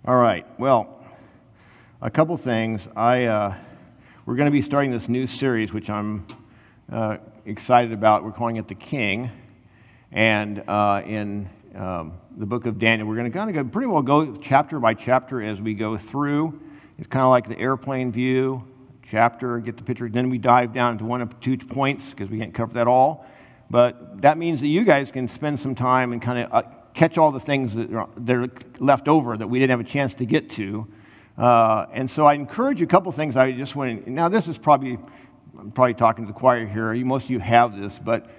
All right. Well, a couple things. We're going to be starting this new series, which I'm excited about. We're calling it The King. And in the book of Daniel, we're going to kind of pretty well go chapter by chapter as we go through. It's kind of like the airplane view, chapter, get the picture. Then we dive down to one of 2 points because we can't cover that all. But that means that you guys can spend some time and kind of catch all the things that are left over that we didn't have a chance to get to. And so I encourage you a couple things. I just want to, now this is I'm probably talking to the choir here. Most of you have this, but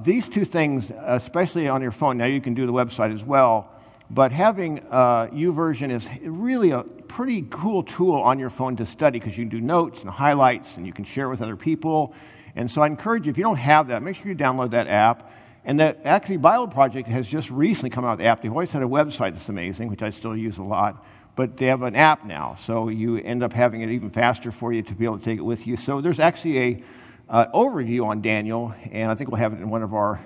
these 2 things, especially on your phone, now you can do the website as well, but having YouVersion is really a pretty cool tool on your phone to study because you can do notes and highlights and you can share with other people. And so I encourage you, if you don't have that, make sure you download that app. And that actually Bible Project has just recently come out with the app. They've always had a website that's amazing, which I still use a lot, but they have an app now. So you end up having it even faster for you to be able to take it with you. So there's actually a overview on Daniel, and I think we'll have it in one of our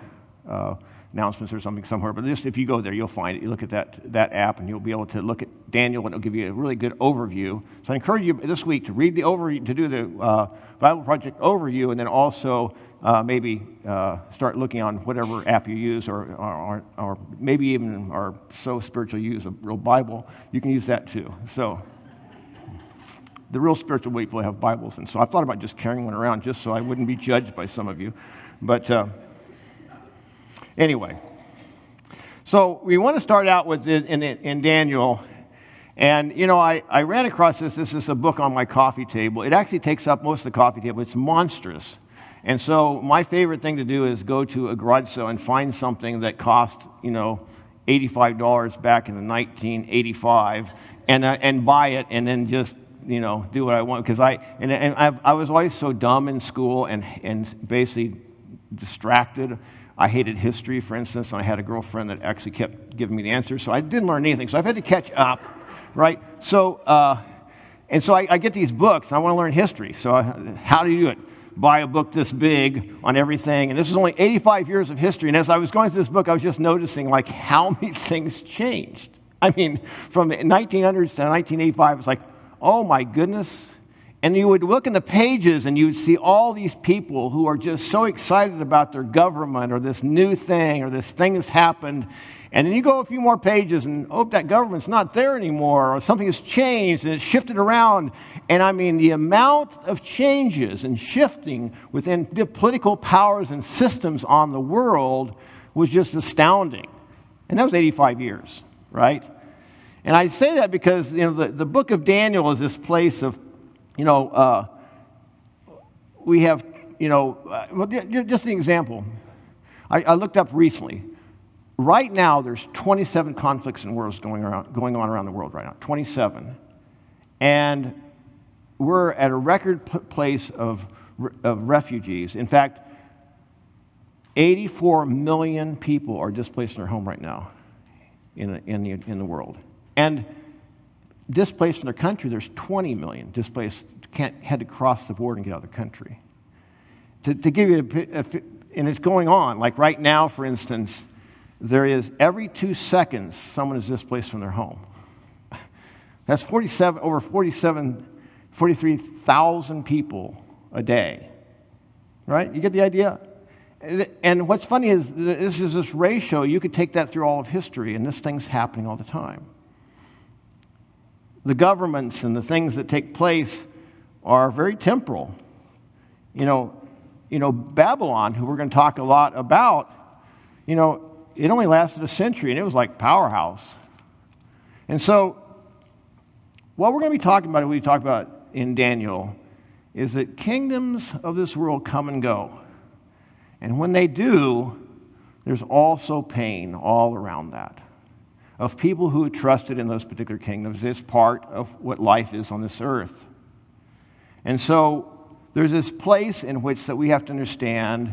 announcements or something somewhere. But just if you go there, you'll find it. You look at that app, and you'll be able to look at Daniel, and it'll give you a really good overview. So I encourage you this week to read the overview, to do the Bible Project overview, and then also maybe start looking on whatever app you use, or maybe even are so spiritual you use a real Bible. You can use that too. So the real spiritual people have Bibles, and so I thought about just carrying one around just so I wouldn't be judged by some of you. But anyway, so we want to start out with it in Daniel. And, you know, I ran across this. This is a book on my coffee table. It actually takes up most of the coffee table. It's monstrous. And so my favorite thing to do is go to a garage sale and find something that cost, $85 back in the 1985 and buy it and then just, do what I want. Because I was always so dumb in school and basically distracted. I hated history, for instance, and I had a girlfriend that actually kept giving me the answers, so I didn't learn anything. So I've had to catch up, right? So, I get these books, and I want to learn history. So how do you do it? Buy a book this big on everything, and this is only 85 years of history. And as I was going through this book, I was just noticing, how many things changed. I mean, from the 1900s to 1985, it's like, oh my goodness. And you would look in the pages and you would see all these people who are just so excited about their government or this new thing or this thing that's happened. And then you go a few more pages and, that government's not there anymore, or something has changed and it's shifted around. And I mean, the amount of changes and shifting within the political powers and systems on the world was just astounding. And that was 85 years, right? And I say that because, the book of Daniel is this place of, we have, just an example. I looked up recently. Right now, there's 27 conflicts and wars going on around the world right now. 27, and we're at a record place of refugees. In fact, 84 million people are displaced in their home right now in the world, and displaced in their country, there's 20 million displaced, had to cross the border and get out of the country. To give you and it's going on. Like right now, for instance, there is every 2 seconds someone is displaced from their home. That's 43,000 people a day, right? You get the idea? And what's funny is this ratio, you could take that through all of history, and this thing's happening all the time. The governments and the things that take place are very temporal. Babylon, who we're going to talk a lot about, it only lasted a century, and it was like powerhouse. And so, what we're going to be talking about, we talk about in Daniel, is that kingdoms of this world come and go. And when they do, there's also pain all around that, of people who trusted in those particular kingdoms. It's part of what life is on this earth. And so there's this place in which that we have to understand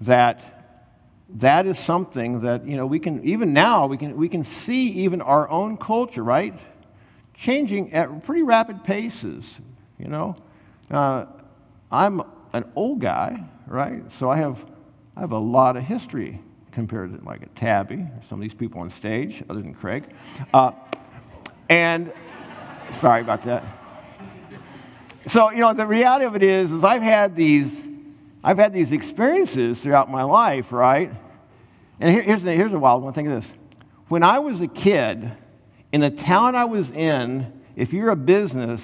that is something that, we can, even now, we can see even our own culture, right, changing at pretty rapid paces, I'm an old guy, right, so I have a lot of history compared to like a Tabby or some of these people on stage, other than Craig. And sorry about that. So, the reality of it is I've had these experiences throughout my life, right? And here's a wild one. Think of this. When I was a kid, in the town I was in, if you're a business,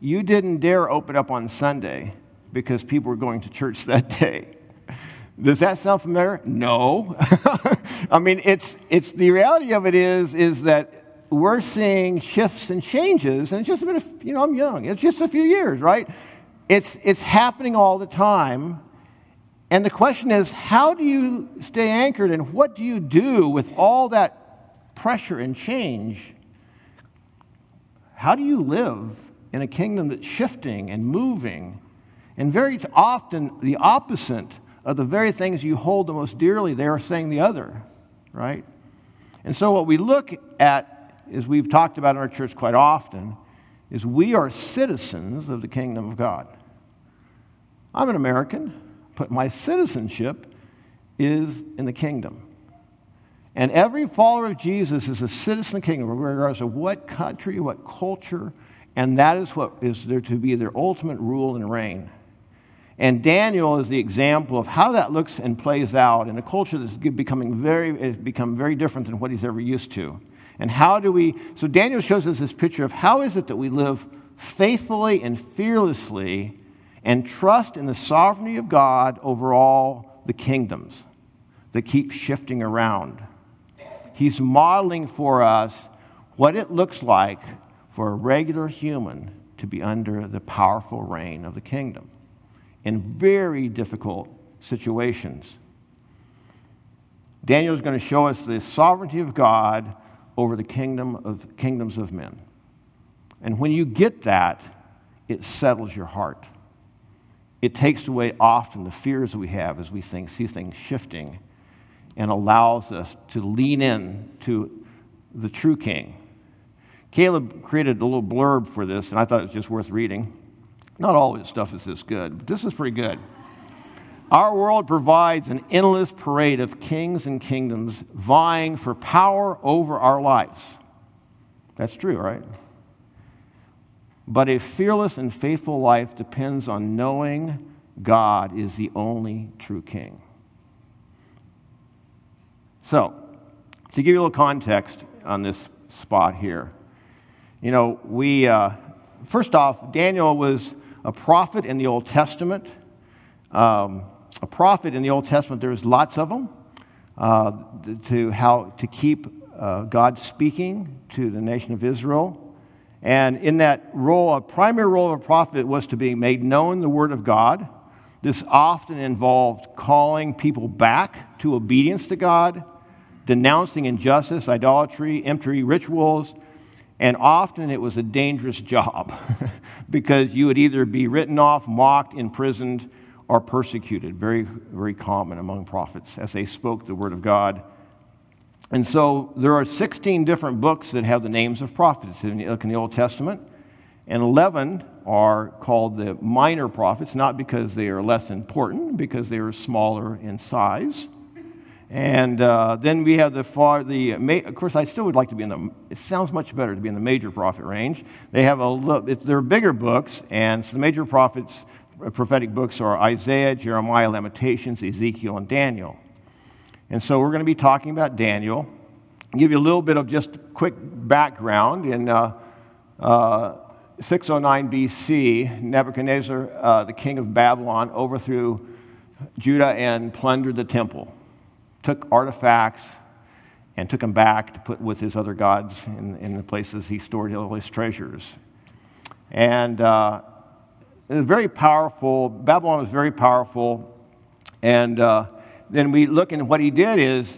you didn't dare open up on Sunday because people were going to church that day. Does that sound familiar? No. I mean, it's the reality of it is that we're seeing shifts and changes, and it's just been I'm young. It's just a few years, right? It's happening all the time. And the question is, how do you stay anchored, and what do you do with all that pressure and change? How do you live in a kingdom that's shifting and moving, and very often the opposite of the very things you hold the most dearly, they are saying the other, right? And so what we look at, as we've talked about in our church quite often, is we are citizens of the kingdom of God. I'm an American, but my citizenship is in the kingdom. And every follower of Jesus is a citizen of the kingdom, regardless of what country, what culture, and that is what is there to be their ultimate rule and reign. And Daniel is the example of how that looks and plays out in a culture that's become very different than what he's ever used to. And so Daniel shows us this picture of how is it that we live faithfully and fearlessly and trust in the sovereignty of God over all the kingdoms that keep shifting around. He's modeling for us what it looks like for a regular human to be under the powerful reign of the kingdom in very difficult situations. Daniel is going to show us the sovereignty of God over the kingdoms of men. And when you get that, it settles your heart. It takes away often the fears that we have as we see things shifting, and allows us to lean in to the true king. Caleb created a little blurb for this, and I thought it was just worth reading. Not all of his stuff is this good, but this is pretty good. Our world provides an endless parade of kings and kingdoms vying for power over our lives. That's true, right? But a fearless and faithful life depends on knowing God is the only true king. So, to give you a little context on this spot here, first off, Daniel was a prophet in the Old Testament. A prophet in the Old Testament, there's lots of them, to keep God speaking to the nation of Israel. And in that role, a primary role of a prophet was to be made known the word of God. This often involved calling people back to obedience to God, denouncing injustice, idolatry, empty rituals, and often it was a dangerous job because you would either be written off, mocked, imprisoned, or persecuted. Very, very common among prophets as they spoke the word of God. And so there are 16 different books that have the names of prophets in the Old Testament, and 11 are called the minor prophets, not because they are less important, because they are smaller in size. And then we have of course, I still would like to be it sounds much better to be in the major prophet range. They have they're bigger books, and so the major prophets, prophetic books are Isaiah, Jeremiah, Lamentations, Ezekiel, and Daniel. And so we're going to be talking about Daniel. I'll give you a little bit of just quick background. In 609 BC, Nebuchadnezzar, the king of Babylon, overthrew Judah and plundered the temple. Took artifacts and took them back to put with his other gods in the places he stored all his treasures. And it was very powerful. Babylon was very powerful. And then we look at what he did is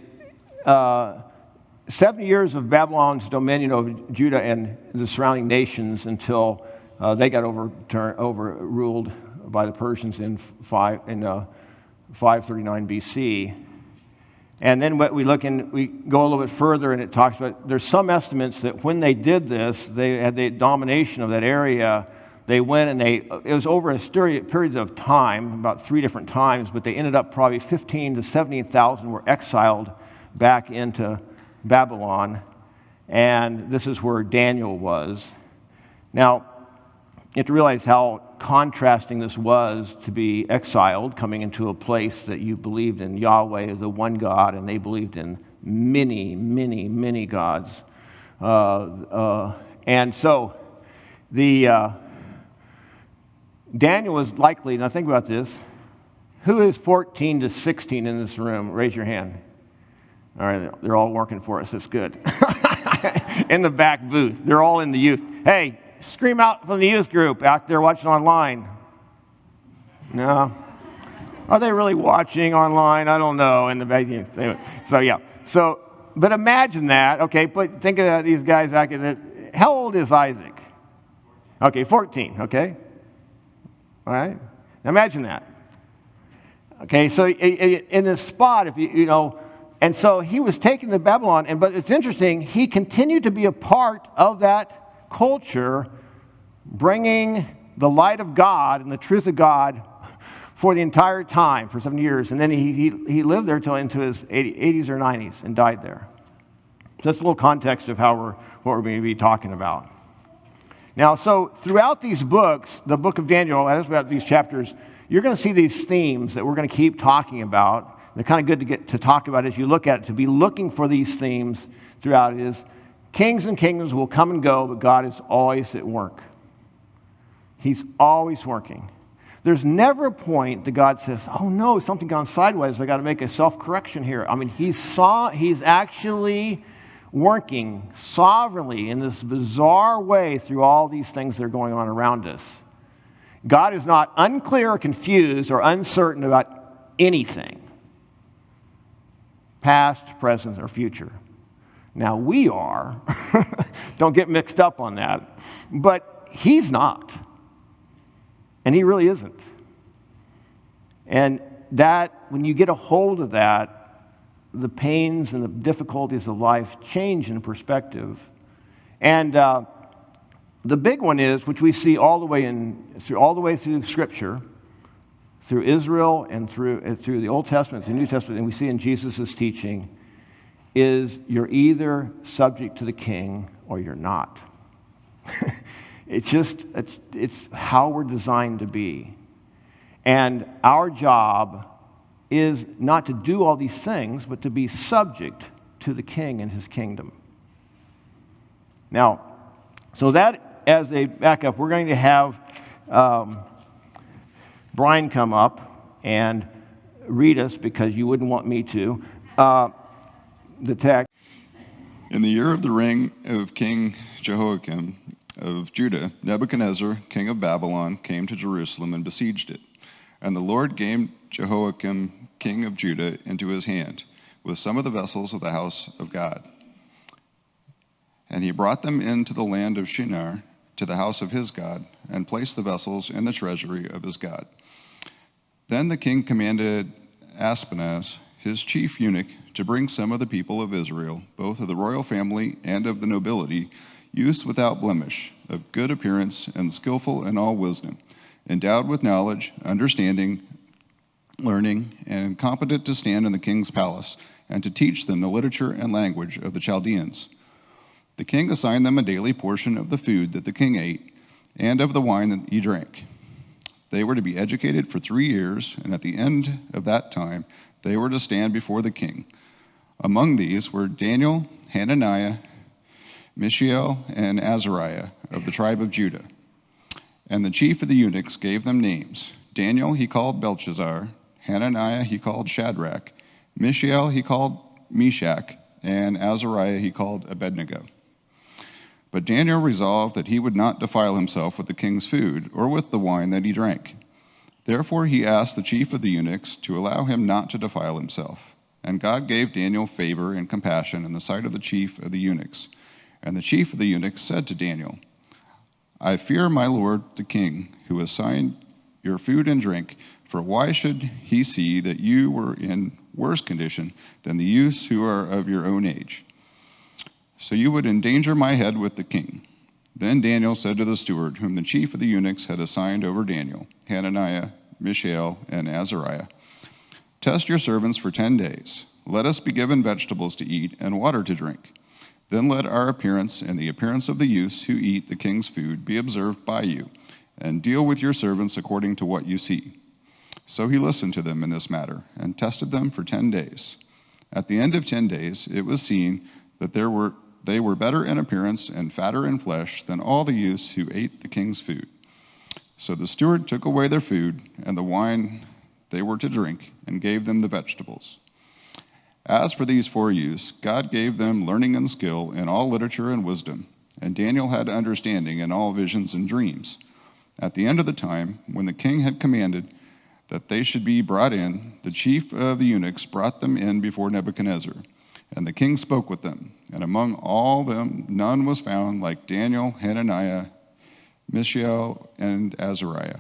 70 years of Babylon's dominion over Judah and the surrounding nations until they got overruled by the Persians in 539 BC. And then we go a little bit further, and it talks about, there's some estimates that when they did this, they had the domination of that area. They went and it was over a period of time, about 3 different times, but they ended up probably 15 to 17,000 were exiled back into Babylon. and this is where Daniel was. Now, you have to realize how contrasting this was to be exiled, coming into a place that you believed in Yahweh as the one God, and they believed in many, many, many gods. And so, Daniel was likely, now think about this, who is 14 to 16 in this room? Raise your hand. All right, they're all working for us. That's good. In the back booth. They're all in the youth. Hey, scream out from the youth group out there watching online. No? Are they really watching online? I don't know. In the back. Anyway, so, yeah. So, but imagine that. Okay, but think of these guys back in the, how old is Isaac? Okay, 14. Okay? All right? Now imagine that. Okay, so in this spot, if you know, and so he was taken to Babylon, but it's interesting, he continued to be a part of that culture, bringing the light of God and the truth of God for the entire time, for 7 years. And then he lived there till into his 80s or 90s and died there. So that's a little context of what we're going to be talking about. Now, so throughout these books, the book of Daniel, as about these chapters, you're going to see these themes that we're going to keep talking about. They're kind of good to get to talk about as you look at it, to be looking for these themes throughout it is kings and kingdoms will come and go, but God is always at work. He's always working. There's never a point that God says, oh no, something gone sideways, I got to make a self-correction here. I mean, he's actually working sovereignly in this bizarre way through all these things that are going on around us. God is not unclear or confused or uncertain about anything, past, present, or future. Now, we are. Don't get mixed up on that. But he's not. And he really isn't. And that, when you get a hold of that, the pains and the difficulties of life change in perspective. And the big one is, which we see all the way through Scripture, through Israel and through the Old Testament, the New Testament, and we see in Jesus' teaching, is you're either subject to the king or you're not. It's how we're designed to be. And our job is not to do all these things, but to be subject to the king and his kingdom. Now, so that as a backup, we're going to have Brian come up and read us, because you wouldn't want me to, the text. In the year of the reign of King Jehoiakim of Judah, Nebuchadnezzar, king of Babylon, came to Jerusalem and besieged it. And the Lord gave Jehoiakim, king of Judah, into his hand, with some of the vessels of the house of God. And he brought them into the land of Shinar, to the house of his God, and placed the vessels in the treasury of his God. Then the king commanded Aspenaz, his chief eunuch, to bring some of the people of Israel, both of the royal family and of the nobility, youths without blemish, of good appearance and skillful in all wisdom, endowed with knowledge, understanding, learning, and competent to stand in the king's palace, and to teach them the literature and language of the Chaldeans. The king assigned them a daily portion of the food that the king ate, and of the wine that he drank. They were to be educated for 3 years, and at the end of that time, they were to stand before the king. Among these were Daniel, Hananiah, Mishael, and Azariah of the tribe of Judah. And the chief of the eunuchs gave them names. Daniel he called Belshazzar, Hananiah he called Shadrach, Mishael he called Meshach, and Azariah he called Abednego. But Daniel resolved that he would not defile himself with the king's food, or with the wine that he drank. Therefore he asked the chief of the eunuchs to allow him not to defile himself. And God gave Daniel favor and compassion in the sight of the chief of the eunuchs. And the chief of the eunuchs said to Daniel, I fear my lord the king, who assigned your food and drink, for why should he see that you were in worse condition than the youths who are of your own age? So you would endanger my head with the king. Then Daniel said to the steward, whom the chief of the eunuchs had assigned over Daniel, Hananiah, Mishael, and Azariah, test your servants for 10 days. Let us be given vegetables to eat and water to drink. Then let our appearance and the appearance of the youths who eat the king's food be observed by you, and deal with your servants according to what you see." So he listened to them in this matter, and tested them for 10 days. At the end of 10 days, it was seen that they were better in appearance and fatter in flesh than all the youths who ate the king's food. So the steward took away their food and the wine they were to drink, and gave them the vegetables. As for these 4 youths, God gave them learning and skill in all literature and wisdom, and Daniel had understanding in all visions and dreams. At the end of the time, when the king had commanded that they should be brought in, the chief of the eunuchs brought them in before Nebuchadnezzar. And the king spoke with them, and among all them none was found like Daniel, Hananiah, Mishael, and Azariah.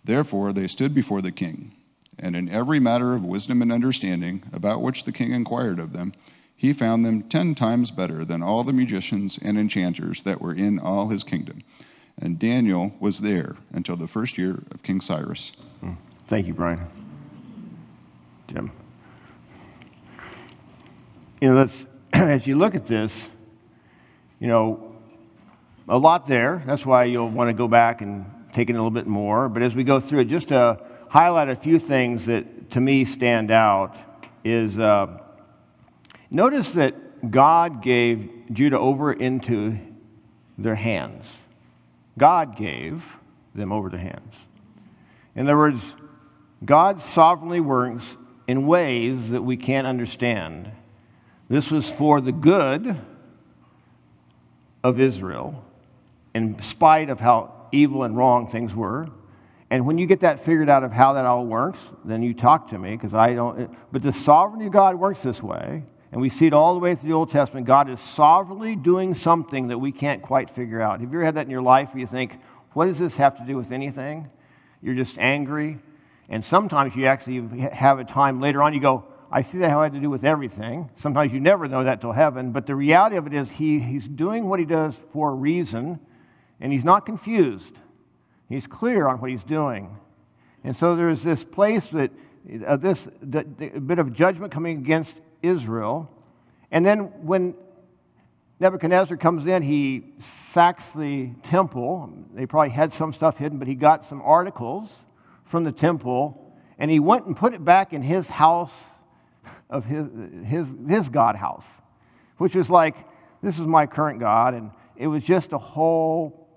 Therefore they stood before the king. And in every matter of wisdom and understanding, about which the king inquired of them, he found them 10 times better than all the magicians and enchanters that were in all his kingdom. And Daniel was there until the first year of King Cyrus. Thank you, Brian. Jim. As you look at this, a lot there. That's why you'll want to go back and take it a little bit more. But as we go through it, just to highlight a few things that to me stand out is notice that God gave Judah over into their hands. God gave them over to hands. In other words, God sovereignly works in ways that we can't understand. This was for the good of Israel, in spite of how evil and wrong things were. And when you get that figured out of how that all works, then you talk to me, because I don't. But the sovereignty of God works this way, and we see it all the way through the Old Testament. God is sovereignly doing something that we can't quite figure out. Have you ever had that in your life where you think, what does this have to do with anything? You're just angry. And sometimes you actually have a time later on, you go, I see that how it had to do with everything. Sometimes you never know that till heaven. But the reality of it is he's doing what he does for a reason, and he's not confused. He's clear on what he's doing. And so there's this place that a bit of judgment coming against Israel. And then when Nebuchadnezzar comes in, he sacks the temple. They probably had some stuff hidden, but he got some articles from the temple, and he went and put it back in his house of his God house, which was like, this is my current God. And it was just a whole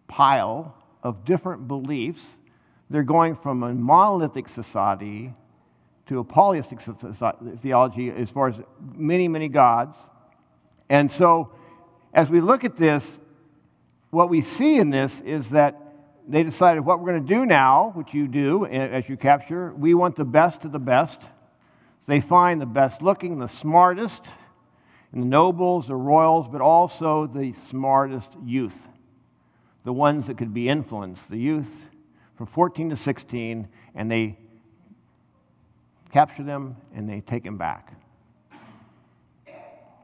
pile of different beliefs. They're going from a monolithic society to a polytheistic theology as far as many, many gods. And so as we look at this, what we see in this is that they decided what we're going to do now, which you do as you capture, we want the best of the best. They find the best looking, the smartest, and the nobles, the royals, but also the smartest youth, the ones that could be influenced, the youth from 14 to 16, and they capture them and they take them back.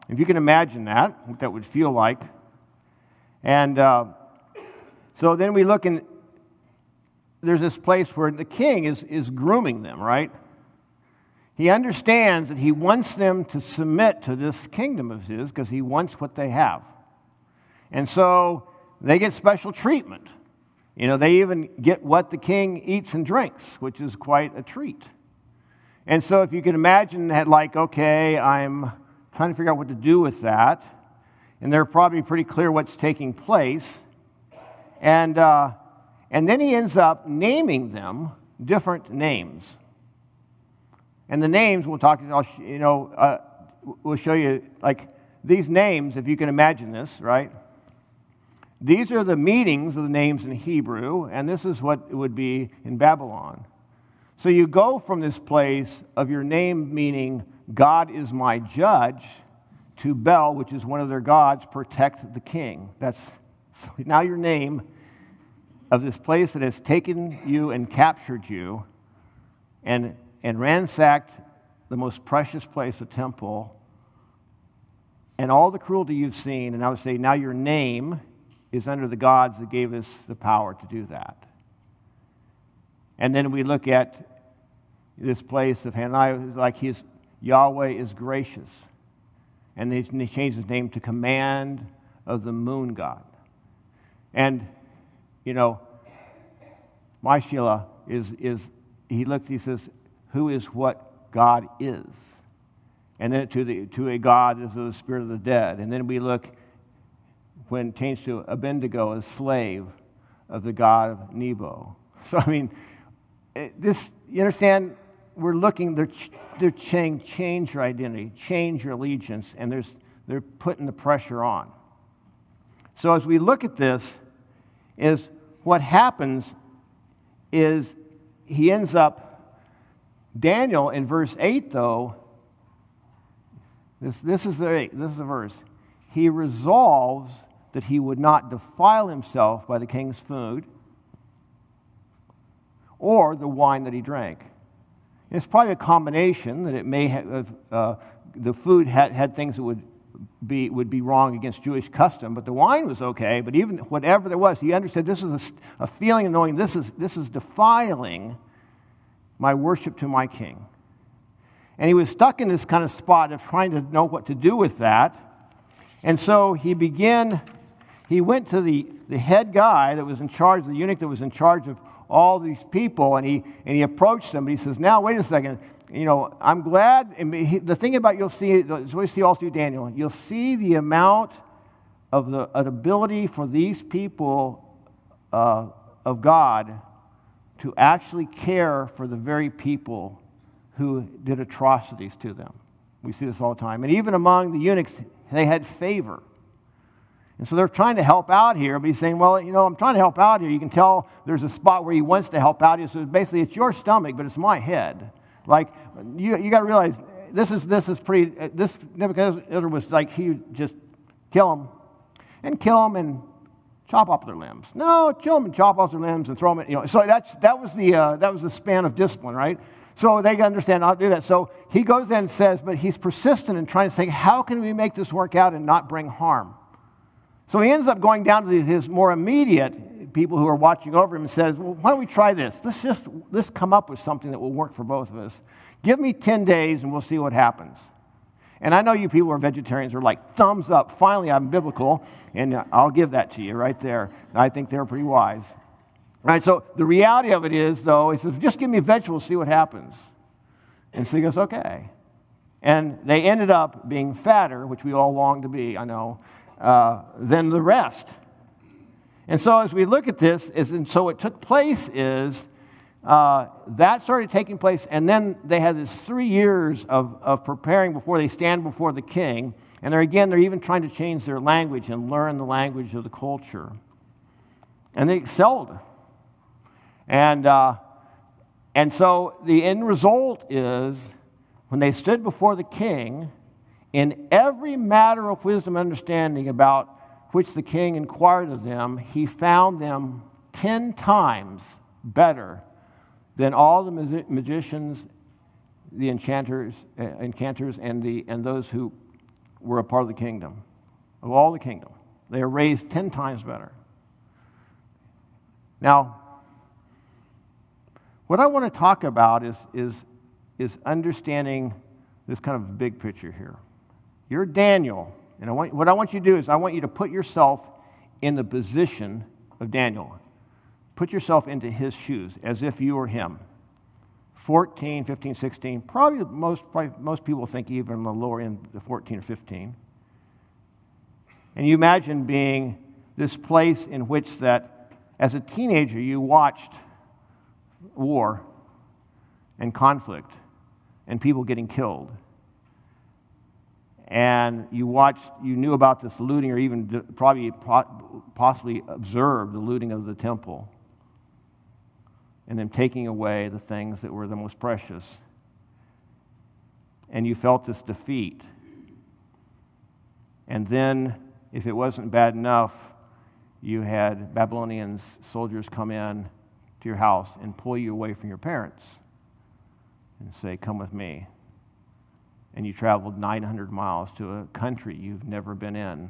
If you can imagine that, what that would feel like. And so then we look, and there's this place where the king is grooming them, right? He understands that he wants them to submit to this kingdom of his because he wants what they have. And so they get special treatment. They even get what the king eats and drinks, which is quite a treat. And so if you can imagine that, like, okay, I'm trying to figure out what to do with that, and they're probably pretty clear what's taking place. And then he ends up naming them different names. And the names, we'll show you, like, these names, if you can imagine this, right? These are the meanings of the names in Hebrew, and this is what it would be in Babylon. So you go from this place of your name meaning God is my judge to Bel, which is one of their gods, protect the king. So now your name of this place that has taken you and captured you and ransacked the most precious place, the temple, and all the cruelty you've seen, and I would say now your name is under the gods that gave us the power to do that. And then we look at this place of Hananiah, like Yahweh is gracious. And they changed his name to Command of the Moon God. And, you know, my Sheila he says, who is what God is? And then to a God is the spirit of the dead. And then we look, when changed to Abednego, a slave of the god of Nebo. So, I mean, you understand, we're looking, they're saying change your identity, change your allegiance, and they're putting the pressure on. So as we look at this, is what happens is he ends up, Daniel in verse 8 though, this is the verse. He resolves that he would not defile himself by the king's food or the wine that he drank. It's probably a combination that it may have, the food had things that would be wrong against Jewish custom, but the wine was okay. But even whatever there was, he understood this is a feeling of knowing this is defiling my worship to my king. And he was stuck in this kind of spot of trying to know what to do with that. And so he went to the head guy that was in charge, the eunuch that was in charge of all these people, and he approached them. But he says, now, wait a second. You know, I'm glad. The thing about you'll see all through Daniel, you'll see the amount of an ability for these people of God to actually care for the very people who did atrocities to them. We see this all the time. And even among the eunuchs, they had favor. And so they're trying to help out here, but he's saying, well, you know, I'm trying to help out here. You can tell there's a spot where he wants to help out. So basically, it's your stomach, but it's my head. Like, you got to realize, this Nebuchadnezzar was like, he would just kill them and chop off their limbs. No, kill them and chop off their limbs and throw them, you know. So that was the span of discipline, right? So they understand, I'll do that. So he goes in and says, but he's persistent in trying to say, how can we make this work out and not bring harm? So he ends up going down to his more immediate people who are watching over him and says, well, why don't we try this? Let's come up with something that will work for both of us. Give me 10 days and we'll see what happens. And I know you people who are vegetarians are like, thumbs up, finally I'm biblical, and I'll give that to you right there. I think they're pretty wise. Right, so the reality of it is, though, he says, just give me vegetables, see what happens. And so he goes, okay. And they ended up being fatter, which we all long to be, I know, than the rest. And so as we look at this, and so what took place is that started taking place, and then they had this 3 years of preparing before they stand before the king. And they're even trying to change their language and learn the language of the culture. And they excelled. And so the end result is, when they stood before the king, in every matter of wisdom and understanding about which the king inquired of them, he found them 10 times better than all the magicians, the enchanters, and those who were a part of the kingdom, of all the kingdom. They are raised 10 times better. Now, what I want to talk about is understanding this kind of big picture here. You're Daniel, and what I want you to do is I want you to put yourself in the position of Daniel. Put yourself into his shoes as if you were him. 14, 15, 16, probably most people think even on the lower end, the 14 or 15. And you imagine being this place in which that, as a teenager, you watched war and conflict and people getting killed. And you knew about this looting, or even possibly observed the looting of the temple, and them taking away the things that were the most precious. And you felt this defeat. And then, if it wasn't bad enough, you had Babylonian soldiers come in to your house and pull you away from your parents and say, come with me. And you traveled 900 miles to a country you've never been in.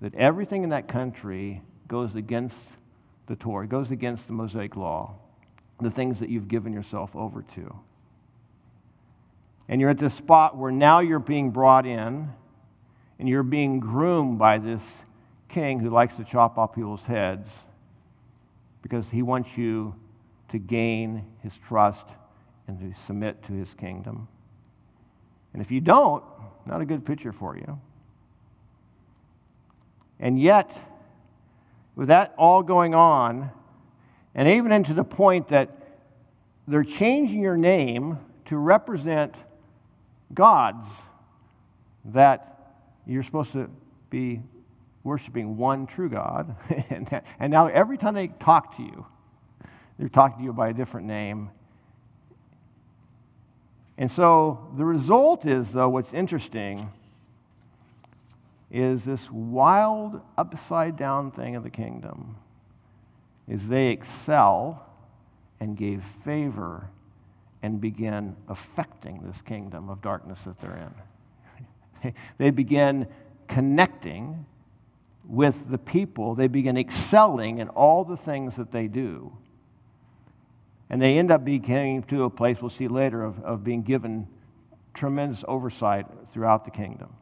That everything in that country goes against the Torah, goes against the Mosaic law, the things that you've given yourself over to. And you're at this spot where now you're being brought in, And you're being groomed by this king who likes to chop off people's heads because he wants you to gain his trust and to submit to his kingdom. And if you don't, not a good picture for you. And yet, with that all going on, and even into the point that they're changing your name to represent gods, that you're supposed to be worshiping one true God. And now every time they talk to you, they're talking to you by a different name. And so the result is, though, what's interesting is this wild upside-down thing of the kingdom is they excel and gave favor and begin affecting this kingdom of darkness that they're in. They begin connecting with the people. They begin excelling in all the things that they do. And they end up becoming to a place, we'll see later, of being given tremendous oversight throughout the kingdom.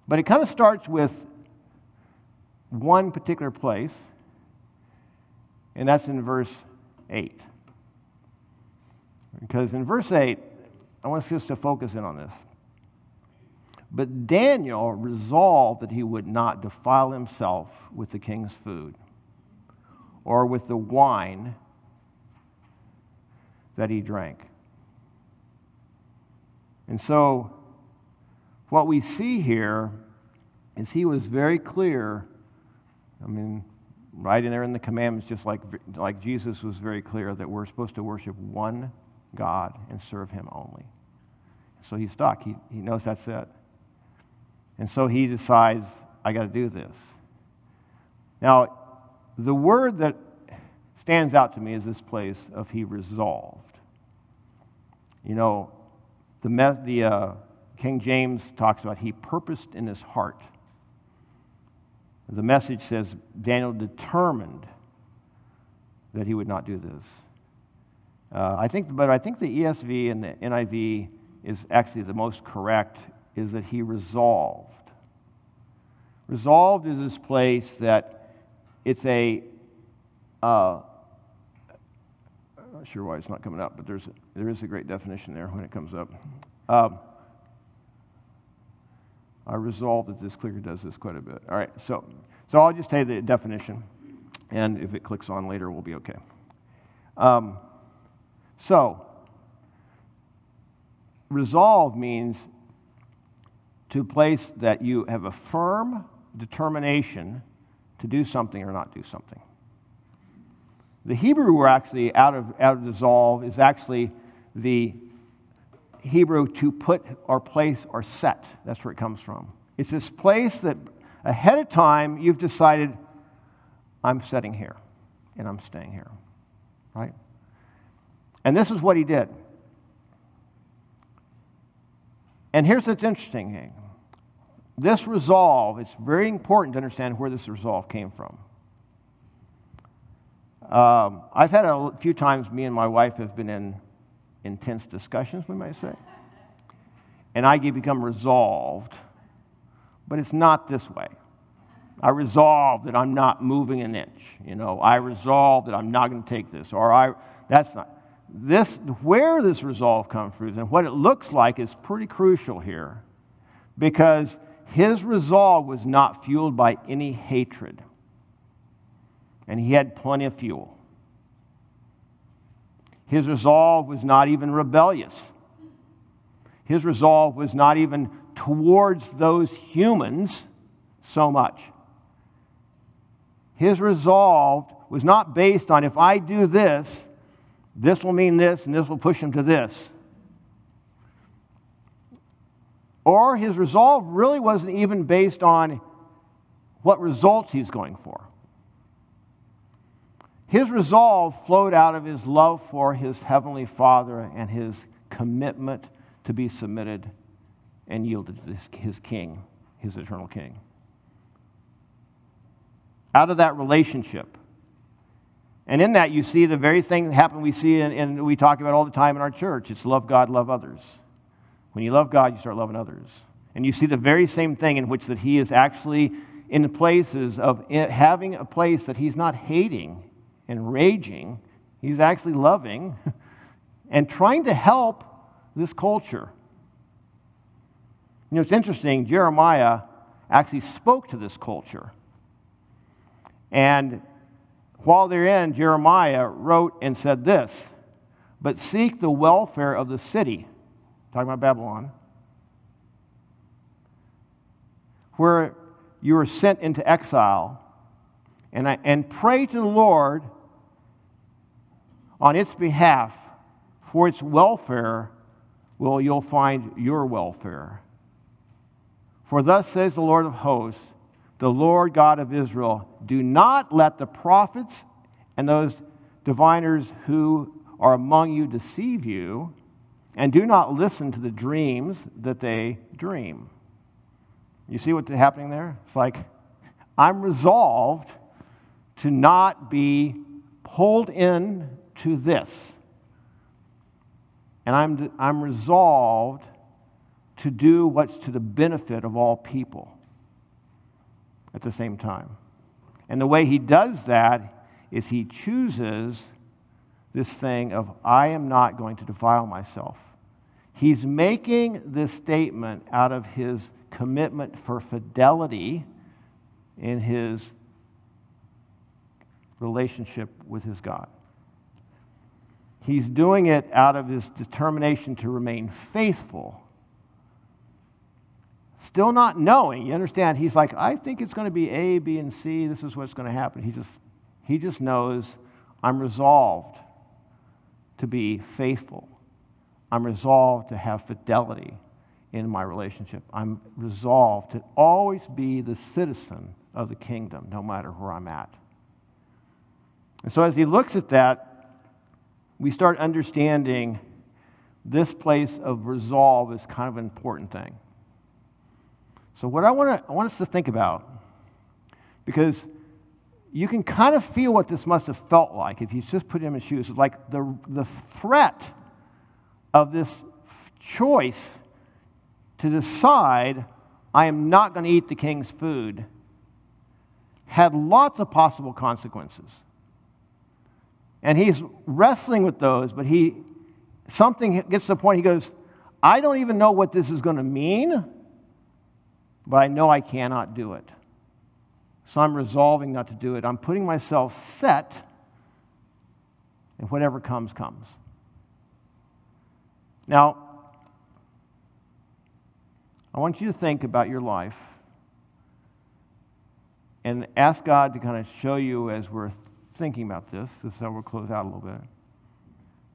But it kind of starts with one particular place, and that's in verse 8. Because in verse 8, I want us just to focus in on this. But Daniel resolved that he would not defile himself with the king's food or with the wine that he drank. And so, what we see here is he was very clear. I mean, right in there in the commandments, just like Jesus was very clear that we're supposed to worship one God and serve him only. So he's stuck. He knows that's it. And so he decides, I got to do this. Now, the word that stands out to me is this place of he resolved. You know, the King James talks about he purposed in his heart. The Message says Daniel determined that he would not do this. I think the ESV and the NIV is actually the most correct, is that he resolved. Resolved is this place that it's a, I'm not sure why it's not coming up, but there is a great definition there when it comes up. I resolved that this clicker does this quite a bit. All right, so I'll just tell you the definition, and if it clicks on later, we'll be okay. So, resolve means to a place that you have a firm determination to do something or not do something. The Hebrew word actually out of dissolve is actually the Hebrew to put or place or set. That's where it comes from. It's this place that ahead of time you've decided, I'm setting here and I'm staying here. Right? And this is what he did. And here's what's interesting. This resolve, it's very important to understand where this resolve came from. I've had a few times, me and my wife have been in intense discussions, we might say. And I become resolved, but it's not this way. I resolve that I'm not moving an inch. You know, I resolve that I'm not going to take this, that's not. Where this resolve comes from and what it looks like is pretty crucial here, because his resolve was not fueled by any hatred, and he had plenty of fuel. His resolve was not even rebellious. His resolve was not even towards those humans so much. His resolve was not based on, if I do this, this will mean this, and this will push him to this. Or his resolve really wasn't even based on what results he's going for. His resolve flowed out of his love for his heavenly Father and his commitment to be submitted and yielded to his King, his eternal King. Out of that relationship. And in that you see the very thing that happened we see and we talk about all the time in our church. It's love God, love others. When you love God, you start loving others. And you see the very same thing in which that he is actually in the places of having a place that he's not hating and raging. He's actually loving and trying to help this culture. You know, it's interesting, Jeremiah actually spoke to this culture. And while they're in, Jeremiah wrote and said this, "But seek the welfare of the city," talking about Babylon, "where you were sent into exile, and pray to the Lord on its behalf, for its welfare you'll find your welfare. For thus says the Lord of hosts, the Lord God of Israel, do not let the prophets and those diviners who are among you deceive you, and do not listen to the dreams that they dream." You see what's happening there? It's like, I'm resolved to not be pulled in to this. And I'm resolved to do what's to the benefit of all people at the same time. And the way he does that is he chooses this thing of, I am not going to defile myself. He's making this statement out of his commitment for fidelity in his relationship with his God. He's doing it out of his determination to remain faithful. Still not knowing, you understand, he's like, I think it's going to be A, B, and C. This is what's going to happen. He just knows, I'm resolved to be faithful. I'm resolved to have fidelity in my relationship. I'm resolved to always be the citizen of the kingdom, no matter where I'm at. And so as he looks at that, we start understanding this place of resolve is kind of an important thing. So what I want us to think about, because you can kind of feel what this must have felt like if you just put him in shoes. It's like the threat of this choice to decide, I am not going to eat the king's food, had lots of possible consequences. And he's wrestling with those, but something gets to the point, he goes, I don't even know what this is going to mean, but I know I cannot do it. So I'm resolving not to do it. I'm putting myself set, and whatever comes, comes. Now, I want you to think about your life and ask God to kind of show you as we're thinking about this is how we'll close out a little bit.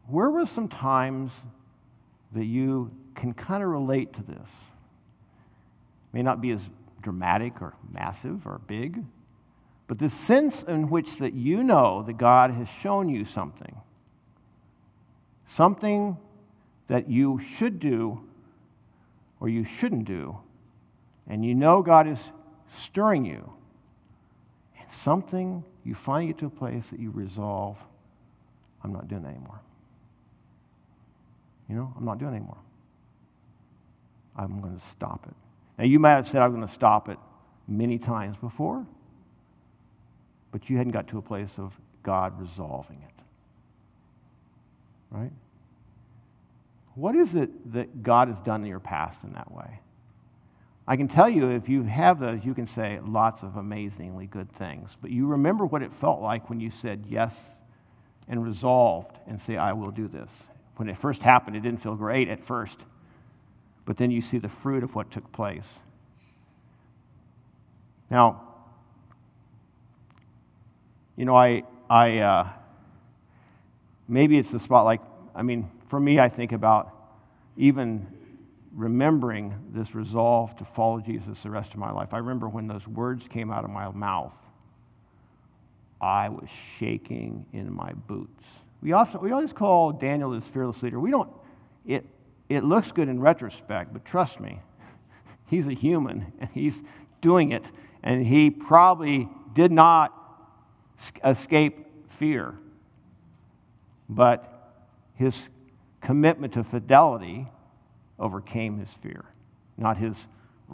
Where were some times that you can kind of relate to this? May not be as dramatic or massive or big, but the sense in which that you know that God has shown you something that you should do or you shouldn't do, and you know God is stirring you, and something you finally get to a place that you resolve, I'm not doing that anymore. I'm not doing it anymore. I'm going to stop it. Now, you might have said I'm going to stop it many times before, but you hadn't got to a place of God resolving it. Right? What is it that God has done in your past in that way? I can tell you, if you have those, you can say lots of amazingly good things. But you remember what it felt like when you said yes and resolved and say, I will do this. When it first happened, it didn't feel great at first. But then you see the fruit of what took place. Now, maybe it's the spot like, for me, I think about even remembering this resolve to follow Jesus the rest of my life. I remember when those words came out of my mouth, I was shaking in my boots. We always call Daniel this fearless leader. It looks good in retrospect, but trust me, he's a human, and he's doing it, and he probably did not escape fear. But his commitment to fidelity overcame his fear, not his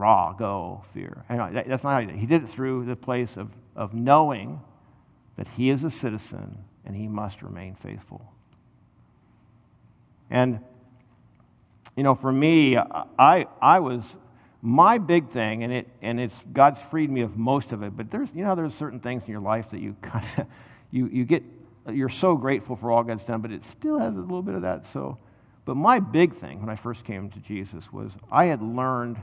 raw, go, fear. That's not how he did it. He did it through the place of knowing that he is a citizen and he must remain faithful. And, for me, I was, my big thing, and it's God's freed me of most of it, but there's certain things in your life that you kind of, you're so grateful for all God's done, but it still has a little bit of that. But my big thing when I first came to Jesus was I had learned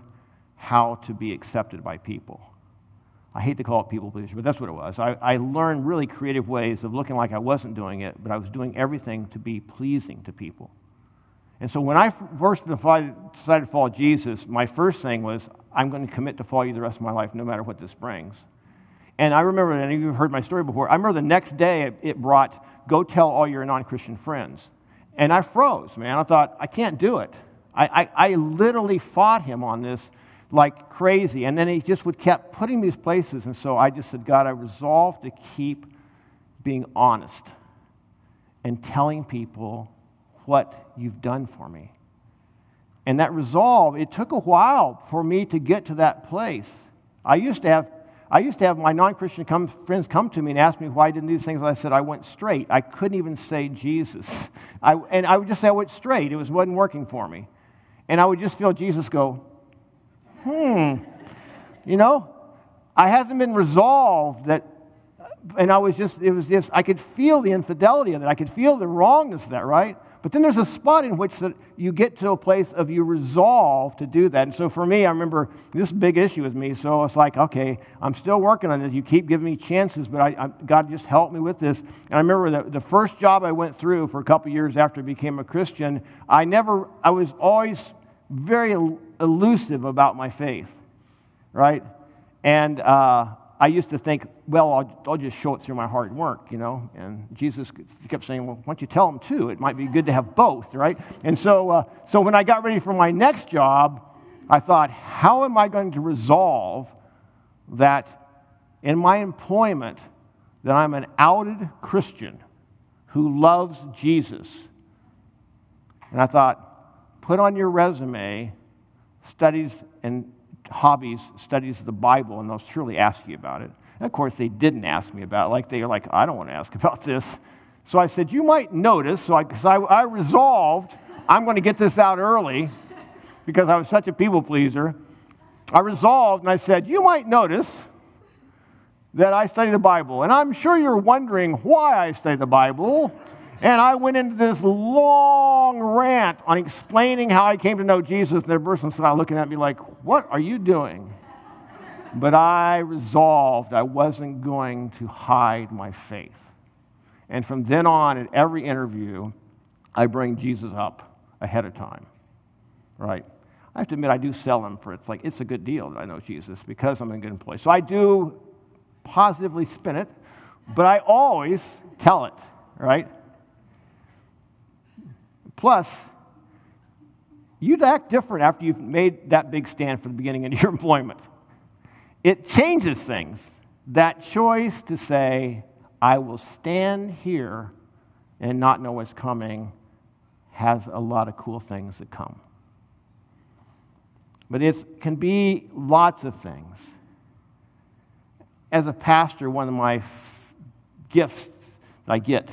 how to be accepted by people. I hate to call it people pleaser, but that's what it was. I learned really creative ways of looking like I wasn't doing it, but I was doing everything to be pleasing to people. And so when I first decided to follow Jesus, my first thing was, I'm going to commit to follow you the rest of my life, no matter what this brings. And I remember, and you've heard my story before, I remember the next day it brought, go tell all your non-Christian friends. And I froze, man. I thought, I can't do it. I literally fought him on this like crazy. And then he just kept putting these places. And so I just said, God, I resolved to keep being honest and telling people what you've done for me. And that resolve, it took a while for me to get to that place. I used to have my non-Christian friends come to me and ask me why I didn't do these things. I said I went straight. I couldn't even say Jesus. And I would just say I went straight. It wasn't working for me. And I would just feel Jesus go, I hasn't been resolved that, and it was just, I could feel the infidelity of it. I could feel the wrongness of that, right? But then there's a spot in which that you get to a place of you resolve to do that. And so for me, I remember this big issue with me. So it's like, okay, I'm still working on this. You keep giving me chances, but God just helped me with this. And I remember the first job I went through for a couple years after I became a Christian, I was always very elusive about my faith, right? And I used to think, well, I'll just show it through my hard work, And Jesus kept saying, well, why don't you tell them too? It might be good to have both, right? And so when I got ready for my next job, I thought, how am I going to resolve that in my employment that I'm an outed Christian who loves Jesus? And I thought, put on your resume studies and hobbies, studies of the Bible, and they'll surely ask you about it. And of course, they didn't ask me about it. They were like, I don't want to ask about this. So I said, you might notice, because I resolved, I'm going to get this out early, because I was such a people pleaser. I resolved, and I said, you might notice that I study the Bible. And I'm sure you're wondering why I study the Bible. And I went into this long rant on explaining how I came to know Jesus, and the person started looking at me like, what are you doing? But I resolved I wasn't going to hide my faith. And from then on, at every interview, I bring Jesus up ahead of time, right? I have to admit, I do sell him for it's a good deal that I know Jesus because I'm a good employee. So I do positively spin it, but I always tell it, right? Plus, you'd act different after you've made that big stand for the beginning of your employment. It changes things. That choice to say, I will stand here and not know what's coming has a lot of cool things that come. But it can be lots of things. As a pastor, one of my gifts that I get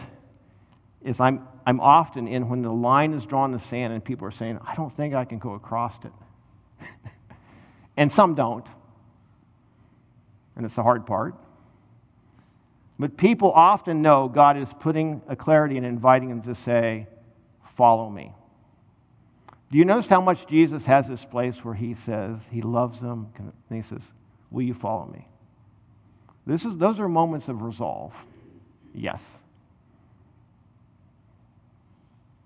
is I'm often in when the line is drawn in the sand and people are saying, I don't think I can go across it. And some don't. And it's the hard part. But people often know God is putting a clarity and inviting them to say, follow me. Do you notice how much Jesus has this place where he says he loves them, and he says, will you follow me? Those are moments of resolve. Yes.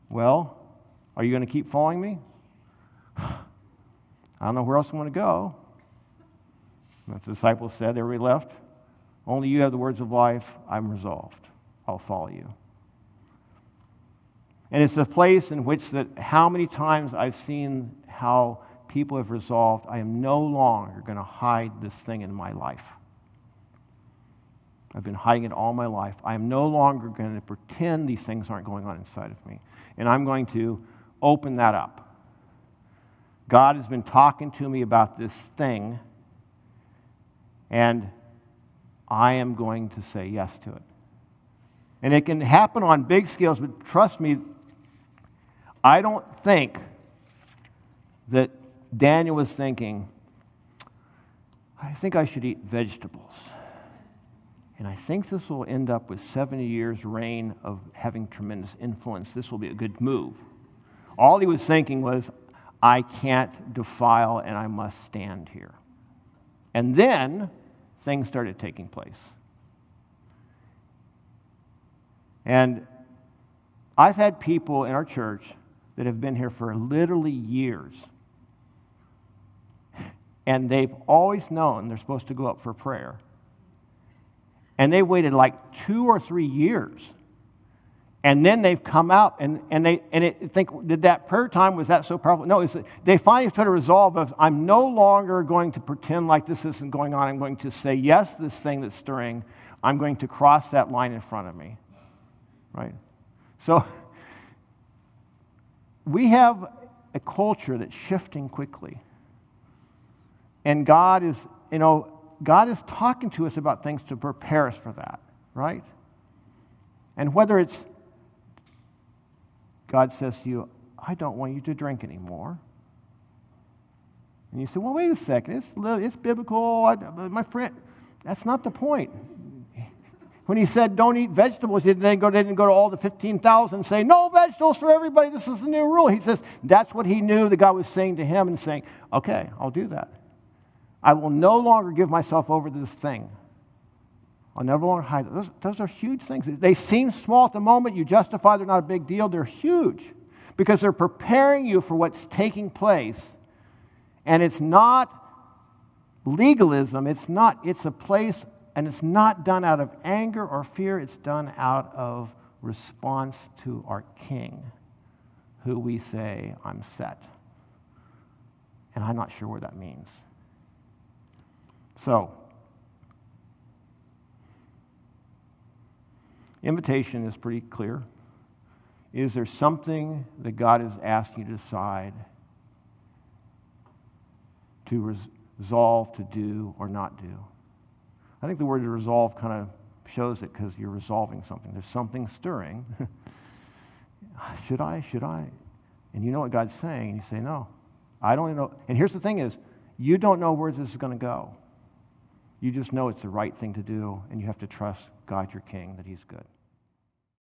Well, are you going to keep following me? I don't know where else I want to go. As the disciples said, they were left. Only you have the words of life. I'm resolved. I'll follow you. And it's a place in which that how many times I've seen how people have resolved, I am no longer going to hide this thing in my life. I've been hiding it all my life. I am no longer going to pretend these things aren't going on inside of me. And I'm going to open that up. God has been talking to me about this thing, and I am going to say yes to it. And it can happen on big scales, but trust me, I don't think that Daniel was thinking, I think I should eat vegetables. And I think this will end up with 70 years' reign of having tremendous influence. This will be a good move. All he was thinking was, I can't defile and I must stand here. And then things started taking place. And I've had people in our church that have been here for literally years. And they've always known they're supposed to go up for prayer. And they waited like 2 or 3 years. And then they've come out and think, did that prayer time, was that so powerful? No, they finally try to resolve of, I'm no longer going to pretend like this isn't going on. I'm going to say yes to this thing that's stirring. I'm going to cross that line in front of me. Right? So we have a culture that's shifting quickly. And God is talking to us about things to prepare us for that, right? And whether it's God says to you, I don't want you to drink anymore. And you say, well, wait a second, it's biblical. My friend, that's not the point. When he said, don't eat vegetables, he didn't go to all the 15,000 and say, no vegetables for everybody, this is the new rule. He says, that's what he knew that God was saying to him and saying, okay, I'll do that. I will no longer give myself over to this thing. I'll never longer hide it. Those are huge things. They seem small at the moment. You justify they're not a big deal. They're huge because they're preparing you for what's taking place. And it's not legalism. It's a place, and it's not done out of anger or fear. It's done out of response to our King, who we say, I'm set. And I'm not sure what that means. So, invitation is pretty clear. Is there something that God is asking you to decide, to resolve to do or not do? I think the word resolve kind of shows it because you're resolving something. There's something stirring. Should I? And you know what God's saying, and you say, no. I don't know. And here's the thing is, you don't know where this is going to go. You just know it's the right thing to do, and you have to trust God, your King, that He's good.